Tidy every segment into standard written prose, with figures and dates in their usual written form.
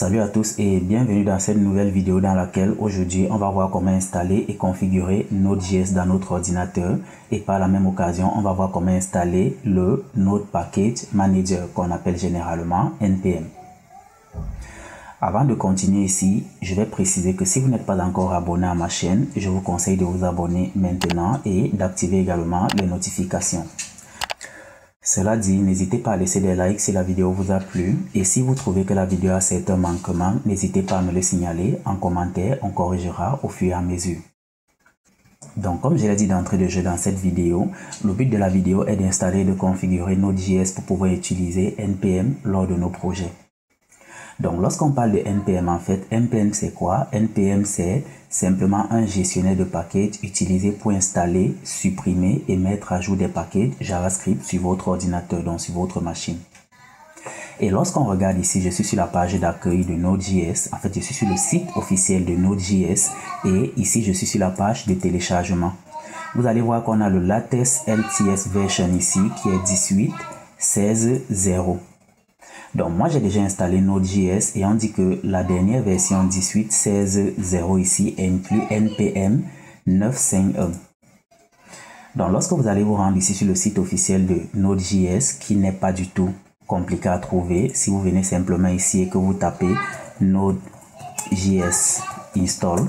Salut à tous et bienvenue dans cette nouvelle vidéo dans laquelle aujourd'hui on va voir comment installer et configurer Node.js dans notre ordinateur et par la même occasion on va voir comment installer le Node Package Manager qu'on appelle généralement NPM. Avant de continuer ici, je vais préciser que si vous n'êtes pas encore abonné à ma chaîne, je vous conseille de vous abonner maintenant et d'activer également les notifications. Cela dit, n'hésitez pas à laisser des likes si la vidéo vous a plu et si vous trouvez que la vidéo a certains manquements, n'hésitez pas à me le signaler en commentaire, on corrigera au fur et à mesure. Donc comme je l'ai dit d'entrée de jeu dans cette vidéo, le but de la vidéo est d'installer et de configurer Node.js pour pouvoir utiliser NPM lors de nos projets. Donc lorsqu'on parle de NPM, en fait, NPM c'est quoi? NPM c'est simplement un gestionnaire de packages utilisé pour installer, supprimer et mettre à jour des packages JavaScript sur votre ordinateur, donc sur votre machine. Et lorsqu'on regarde ici, je suis sur la page d'accueil de Node.js. En fait, je suis sur le site officiel de Node.js et ici, je suis sur la page de téléchargement. Vous allez voir qu'on a le latest LTS version ici qui est 18.16.0. Donc moi j'ai déjà installé Node.js et on dit que la dernière version 18.16.0 ici inclut NPM 9.5.1. Donc lorsque vous allez vous rendre ici sur le site officiel de Node.js qui n'est pas du tout compliqué à trouver, si vous venez simplement ici et que vous tapez Node.js install,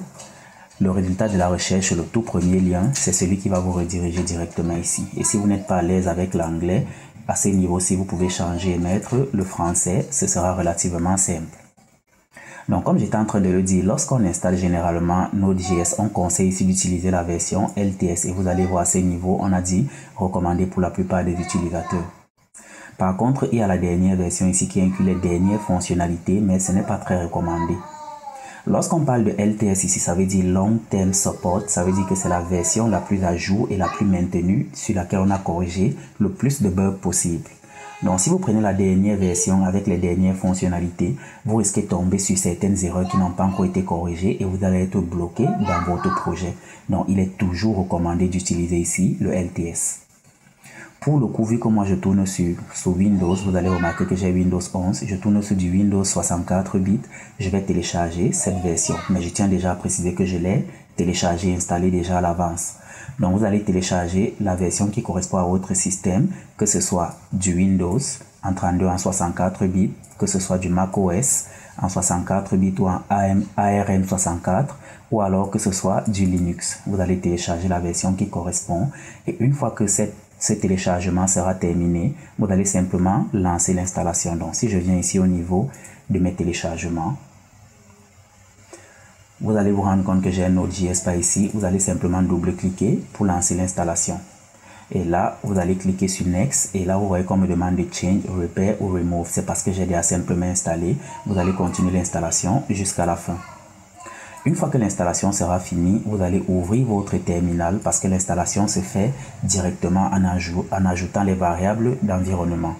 le résultat de la recherche, le tout premier lien, c'est celui qui va vous rediriger directement ici. Et si vous n'êtes pas à l'aise avec l'anglais, à ce niveau, si vous pouvez changer et mettre le français, ce sera relativement simple. Donc, comme j'étais en train de le dire, lorsqu'on installe généralement Node.js, on conseille ici d'utiliser la version LTS. Et vous allez voir à ce niveau, on a dit recommandé pour la plupart des utilisateurs. Par contre, il y a la dernière version ici qui inclut les dernières fonctionnalités, mais ce n'est pas très recommandé. Lorsqu'on parle de LTS ici, ça veut dire Long Term Support, ça veut dire que c'est la version la plus à jour et la plus maintenue sur laquelle on a corrigé le plus de bugs possible. Donc si vous prenez la dernière version avec les dernières fonctionnalités, vous risquez de tomber sur certaines erreurs qui n'ont pas encore été corrigées et vous allez être bloqué dans votre projet. Donc il est toujours recommandé d'utiliser ici le LTS. Pour le coup, vu que moi je tourne sur Windows, vous allez remarquer que j'ai Windows 11, je tourne sur du Windows 64 bits, je vais télécharger cette version. Mais je tiens déjà à préciser que je l'ai téléchargé et installé déjà à l'avance. Donc vous allez télécharger la version qui correspond à votre système, que ce soit du Windows en 32 en 64 bits, que ce soit du macOS en 64 bits ou en ARM64, ou alors que ce soit du Linux. Vous allez télécharger la version qui correspond et une fois que ce téléchargement sera terminé, vous allez simplement lancer l'installation. Donc si je viens ici au niveau de mes téléchargements, vous allez vous rendre compte que j'ai un Node.js par ici. Vous allez simplement double-cliquer pour lancer l'installation. Et là, vous allez cliquer sur Next. Et là, vous voyez qu'on me demande de Change, Repair ou Remove. C'est parce que j'ai déjà simplement installé. Vous allez continuer l'installation jusqu'à la fin. Une fois que l'installation sera finie, vous allez ouvrir votre terminal parce que l'installation se fait directement en ajoutant les variables d'environnement.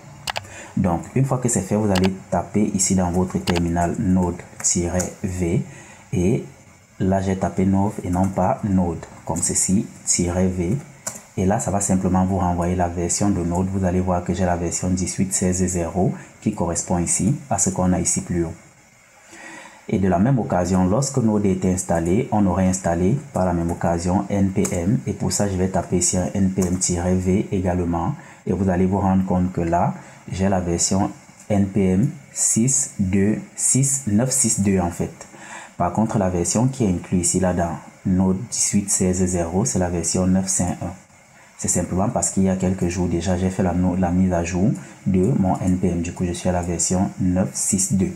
Donc, une fois que c'est fait, vous allez taper ici dans votre terminal Node-V et là, j'ai tapé Node et non pas Node, comme ceci, -V. Et là, ça va simplement vous renvoyer la version de Node. Vous allez voir que j'ai la version 18.16.0 qui correspond ici à ce qu'on a ici plus haut. Et de la même occasion, lorsque Node est installé, on aurait installé par la même occasion NPM. Et pour ça, je vais taper ici un NPM-V également. Et vous allez vous rendre compte que là, j'ai la version NPM 9.6.2 en fait. Par contre, la version qui est inclue ici là dans Node 18.16.0, c'est la version 9.5.1. C'est simplement parce qu'il y a quelques jours déjà, j'ai fait la mise à jour de mon NPM. Du coup, je suis à la version 9.6.2.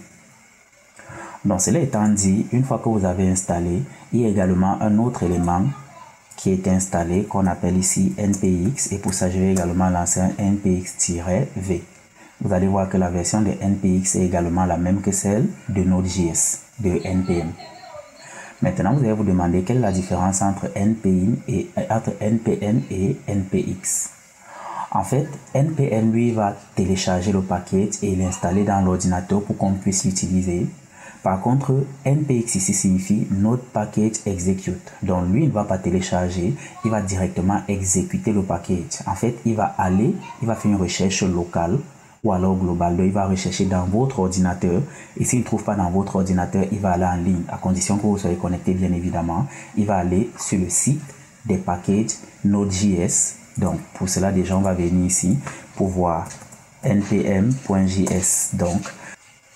Donc cela étant dit, une fois que vous avez installé, il y a également un autre élément qui est installé qu'on appelle ici NPX et pour ça je vais également lancer un NPX-V. Vous allez voir que la version de NPX est également la même que celle de Node.js, de NPM. Maintenant vous allez vous demander quelle est la différence entre NPM et NPX. En fait, NPM lui va télécharger le paquet et l'installer dans l'ordinateur pour qu'on puisse l'utiliser. Par contre, NPX ici signifie Node Package Execute. Donc lui, il ne va pas télécharger, il va directement exécuter le package. En fait, il va faire une recherche locale ou alors global. Donc, il va rechercher dans votre ordinateur et s'il ne trouve pas dans votre ordinateur, il va aller en ligne, à condition que vous soyez connecté bien évidemment. Il va aller sur le site des packages Node.js. Donc, pour cela, déjà, on va venir ici pour voir npm.js. Donc,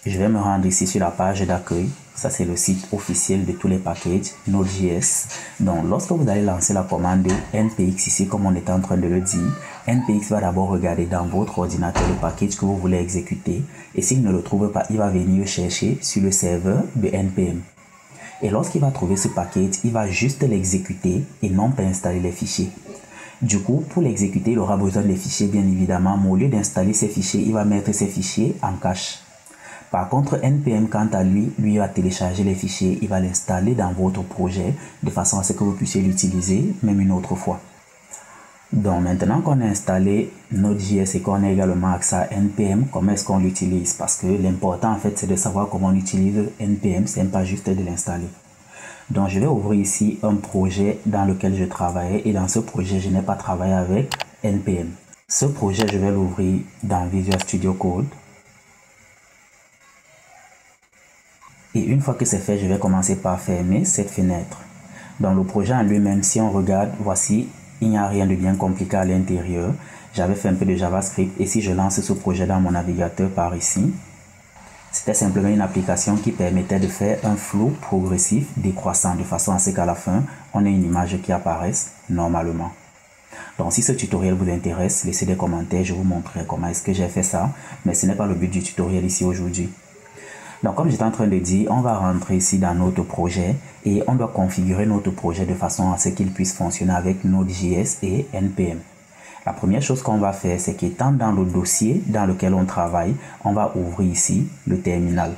je vais me rendre ici sur la page d'accueil. Ça, c'est le site officiel de tous les packages Node.js. Donc, lorsque vous allez lancer la commande npx ici, comme on était en train de le dire, npx va d'abord regarder dans votre ordinateur le package que vous voulez exécuter. Et s'il ne le trouve pas, il va venir chercher sur le serveur de npm. Et lorsqu'il va trouver ce package, il va juste l'exécuter et non pas installer les fichiers. Du coup, pour l'exécuter, il aura besoin des fichiers, bien évidemment. Mais au lieu d'installer ces fichiers, il va mettre ces fichiers en cache. Par contre, npm, quant à lui va télécharger les fichiers, il va l'installer dans votre projet de façon à ce que vous puissiez l'utiliser même une autre fois. Donc maintenant qu'on a installé Node.js et qu'on a également accès à npm, comment est-ce qu'on l'utilise? Parce que l'important en fait c'est de savoir comment on utilise npm, c'est pas juste de l'installer. Donc je vais ouvrir ici un projet dans lequel je travaillais et dans ce projet je n'ai pas travaillé avec npm. Ce projet je vais l'ouvrir dans Visual Studio Code. Et une fois que c'est fait, je vais commencer par fermer cette fenêtre. Dans le projet en lui-même, si on regarde, voici, il n'y a rien de bien compliqué à l'intérieur. J'avais fait un peu de JavaScript et si je lance ce projet dans mon navigateur par ici, c'était simplement une application qui permettait de faire un flow progressif décroissant de façon à ce qu'à la fin, on ait une image qui apparaisse normalement. Donc si ce tutoriel vous intéresse, laissez des commentaires, je vous montrerai comment est-ce que j'ai fait ça, mais ce n'est pas le but du tutoriel ici aujourd'hui. Donc comme j'étais en train de dire, on va rentrer ici dans notre projet et on doit configurer notre projet de façon à ce qu'il puisse fonctionner avec Node.js et npm. La première chose qu'on va faire, c'est qu'étant dans le dossier dans lequel on travaille, on va ouvrir ici le terminal.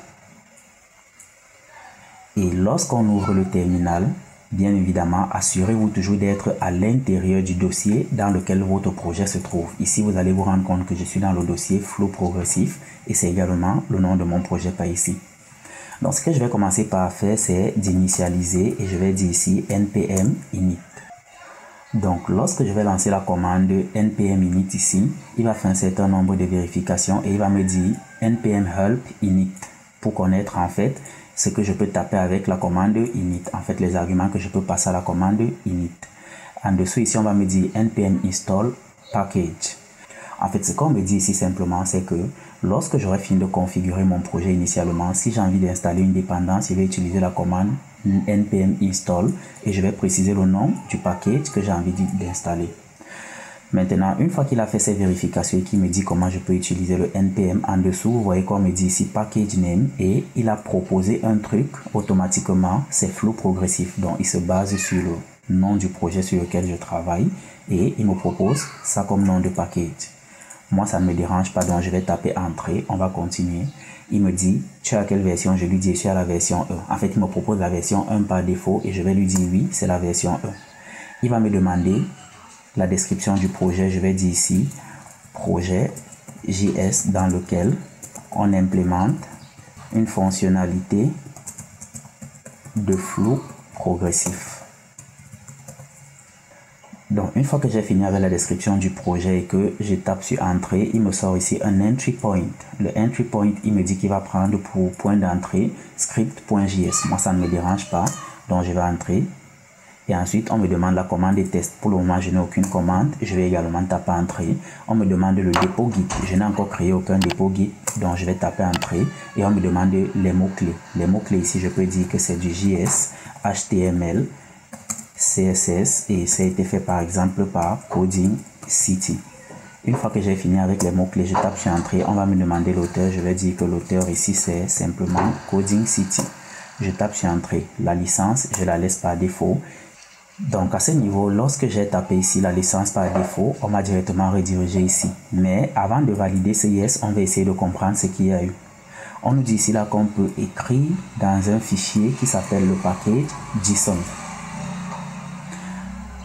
Et lorsqu'on ouvre le terminal, bien évidemment, assurez-vous toujours d'être à l'intérieur du dossier dans lequel votre projet se trouve. Ici, vous allez vous rendre compte que je suis dans le dossier Flow Progressif et c'est également le nom de mon projet par ici. Donc, ce que je vais commencer par faire, c'est d'initialiser et je vais dire ici npm init. Donc, lorsque je vais lancer la commande npm init ici, il va faire un certain nombre de vérifications et il va me dire npm help init pour connaître en fait ce que je peux taper avec la commande init, en fait les arguments que je peux passer à la commande init. En dessous ici on va me dire npm install package. En fait ce qu'on me dit ici simplement c'est que lorsque j'aurai fini de configurer mon projet initialement, si j'ai envie d'installer une dépendance, je vais utiliser la commande npm install et je vais préciser le nom du package que j'ai envie d'installer. Maintenant, une fois qu'il a fait ses vérifications et qu'il me dit comment je peux utiliser le npm en dessous, vous voyez qu'on me dit ici package name et il a proposé un truc automatiquement, c'est flow progressif. Donc, il se base sur le nom du projet sur lequel je travaille et il me propose ça comme nom de package. Moi, ça ne me dérange pas, donc je vais taper entrée, on va continuer. Il me dit, tu es à quelle version? Je lui dis, je suis à la version 1. En fait, il me propose la version 1 par défaut et je vais lui dire oui, c'est la version 1. Il va me demander la description du projet, je vais dire ici projet JS dans lequel on implémente une fonctionnalité de flow progressif. Donc une fois que j'ai fini avec la description du projet et que je tape sur entrée, il me sort ici un entry point. Le entry point, il me dit qu'il va prendre pour point d'entrée script.js. Moi ça ne me dérange pas, donc je vais entrer. Et ensuite, on me demande la commande des tests. Pour le moment, je n'ai aucune commande. Je vais également taper entrée. On me demande le dépôt Git. Je n'ai encore créé aucun dépôt Git. Donc, je vais taper entrée. Et on me demande les mots-clés. Les mots-clés ici, je peux dire que c'est du JS, HTML, CSS. Et ça a été fait par exemple par Coding City. Une fois que j'ai fini avec les mots-clés, je tape sur entrée. On va me demander l'auteur. Je vais dire que l'auteur ici, c'est simplement Coding City. Je tape sur entrée. La licence, je la laisse par défaut. Donc à ce niveau, lorsque j'ai tapé ici la licence par défaut, on m'a directement redirigé ici. Mais avant de valider ce yes, on va essayer de comprendre ce qu'il y a eu. On nous dit ici là qu'on peut écrire dans un fichier qui s'appelle le package JSON.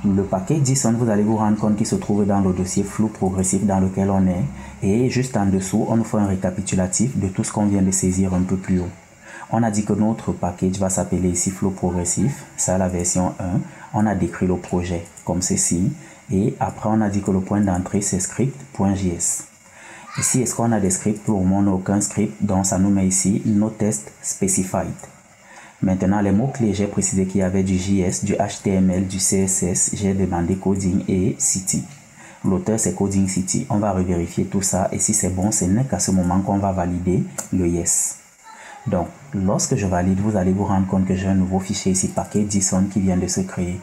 Le package JSON, vous allez vous rendre compte qu'il se trouve dans le dossier flow progressif dans lequel on est. Et juste en dessous, on nous fait un récapitulatif de tout ce qu'on vient de saisir un peu plus haut. On a dit que notre package va s'appeler ici flow progressif, ça la version 1. On a décrit le projet comme ceci et après on a dit que le point d'entrée c'est script.js. Ici, est-ce qu'on a des scripts? Pour le moment, on n'a aucun script, donc ça nous met ici No Test Specified. Maintenant, les mots-clés, j'ai précisé qu'il y avait du JS, du HTML, du CSS, j'ai demandé Coding et City. L'auteur, c'est Coding City. On va revérifier tout ça et si c'est bon, ce n'est qu'à ce moment qu'on va valider le Yes. Donc, lorsque je valide, vous allez vous rendre compte que j'ai un nouveau fichier ici, package.json, qui vient de se créer.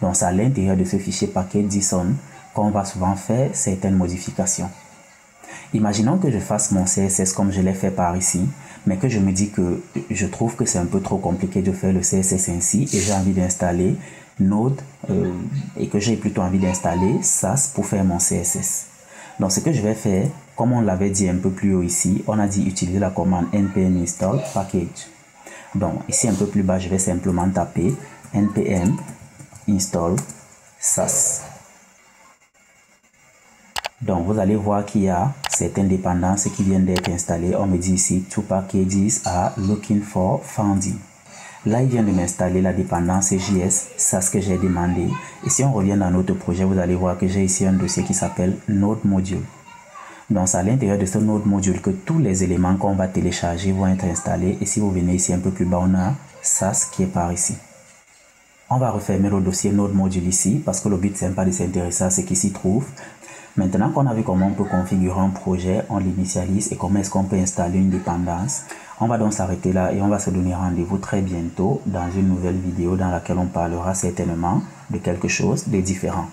Donc, c'est à l'intérieur de ce fichier package.json qu'on va souvent faire certaines modifications. Imaginons que je fasse mon CSS comme je l'ai fait par ici, mais que je me dis que je trouve que c'est un peu trop compliqué de faire le CSS ainsi et j'ai envie d'installer Node et que j'ai plutôt envie d'installer Sass pour faire mon CSS. Donc ce que je vais faire, comme on l'avait dit un peu plus haut ici, on a dit utiliser la commande npm install package. Donc ici un peu plus bas, je vais simplement taper npm install Sass. Donc vous allez voir qu'il y a certaines dépendances qui viennent d'être installées. On me dit ici two packages are looking for founding. Là il vient de m'installer la dépendance JS, ça ce que j'ai demandé. Et si on revient dans notre projet, vous allez voir que j'ai ici un dossier qui s'appelle Node Module. Donc c'est à l'intérieur de ce Node Module que tous les éléments qu'on va télécharger vont être installés. Et si vous venez ici un peu plus bas, on a Sass qui est par ici. On va refermer le dossier Node Module ici parce que le but c'est pas de s'intéresser à ce qui s'y trouve. Maintenant qu'on a vu comment on peut configurer un projet, on l'initialise et comment est-ce qu'on peut installer une dépendance. On va donc s'arrêter là et on va se donner rendez-vous très bientôt dans une nouvelle vidéo dans laquelle on parlera certainement de quelque chose de différent.